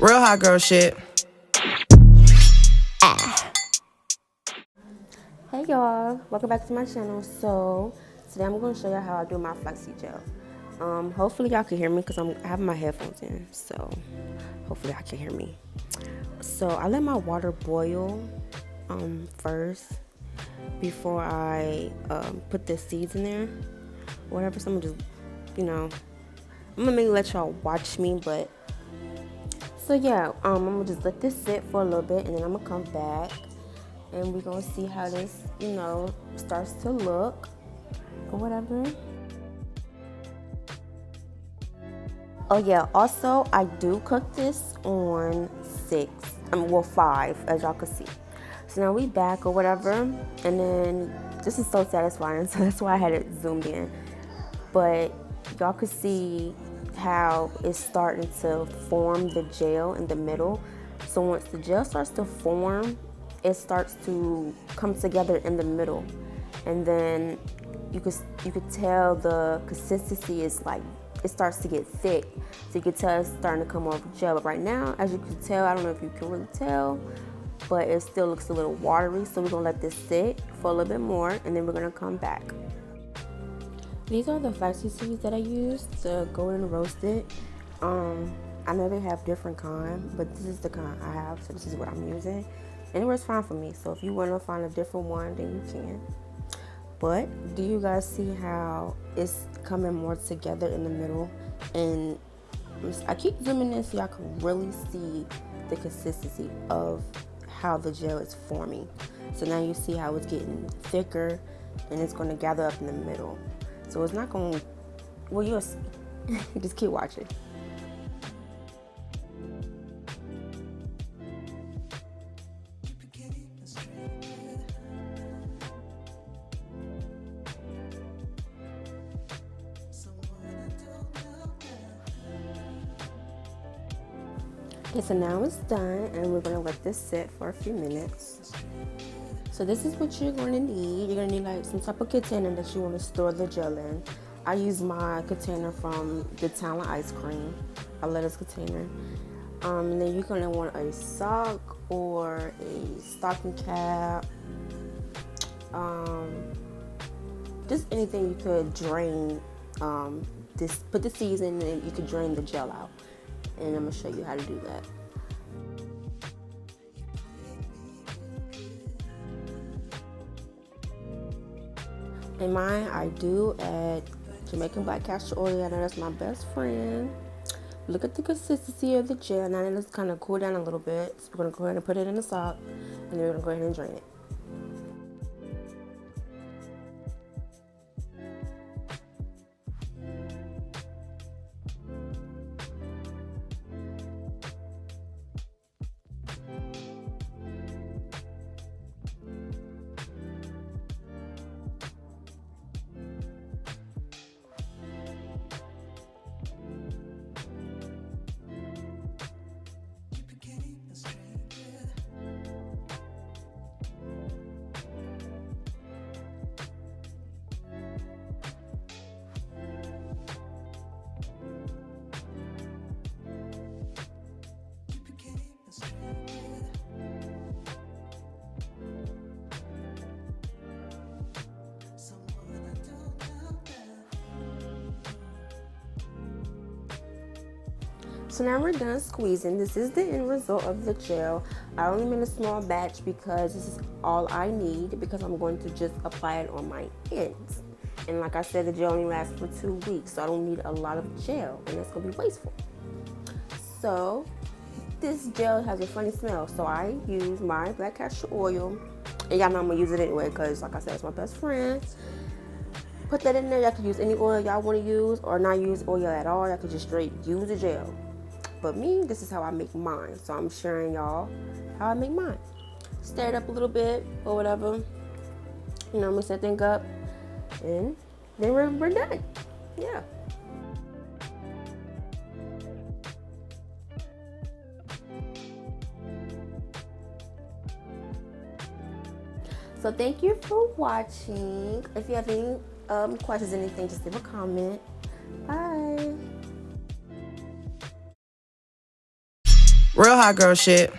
Real hot girl shit. Hey y'all, welcome back to my channel. So today I'm going to show you how I do my flaxseed gel. Hopefully y'all can hear me because I have my headphones in, so hopefully y'all can hear me. So I let my water boil first before I put the seeds in there, whatever. So I'm gonna just, I'm gonna maybe let y'all watch me, but so yeah, I'm gonna just let this sit for a little bit, and then I'm gonna come back and we're gonna see how this, starts to look or whatever. Oh yeah, also I do cook this on 5, as y'all can see. So now we back or whatever, and then this is so satisfying, so that's why I had it zoomed in. But y'all could see how it's starting to form the gel in the middle. So once the gel starts to form, it starts to come together in the middle, and then you could tell the consistency is like it starts to get thick. So you can tell it's starting to come off gel. But right now, as you can tell, I don't know if you can really tell, but it still looks a little watery. So we're gonna let this sit for a little bit more, and then we're gonna come back. These are the flaxseed seeds that I used to go and roast it. I know they have different kind, but this is the kind I have, so this is what I'm using. And it works fine for me, so if you want to find a different one, then you can. But do you guys see how it's coming more together in the middle? And I keep zooming in so y'all can really see the consistency of how the gel is forming. So now you see how it's getting thicker and it's going to gather up in the middle. So it's not going to, well, you'll see. Just keep watching. Okay, so now it's done, and we're going to let this sit for a few minutes. So this is what you're going to need. You're going to need like some type of container that you want to store the gel in. I use my container from the Talent Ice Cream, a lettuce container. And then you're going to want a sock or a stocking cap. Just anything you could drain. Put the seeds in, and you could drain the gel out. And I'm going to show you how to do that. In mine, I do add Jamaican black castor oil. I know that's my best friend. Look at the consistency of the gel. Now it's kind of cool down a little bit. So we're going to go ahead and put it in the sock, and then we're going to go ahead and drain it. So now we're done squeezing. This is the end result of the gel. I only made a small batch because this is all I need, because I'm going to just apply it on my ends. And like I said, the gel only lasts for 2 weeks, so I don't need a lot of gel, and that's going to be wasteful. So this gel has a funny smell, so I use my black castor oil. And y'all know I'm going to use it anyway because, like I said, it's my best friend. Put that in there. Y'all can use any oil y'all want to use, or not use oil at all. Y'all can just straight use the gel. But me, this is how I make mine. So I'm sharing y'all how I make mine. Stir it up a little bit or whatever. Mix that thing up. And then we're done. Yeah. So thank you for watching. If you have any questions, anything, just leave a comment. Bye. Real hot girl shit.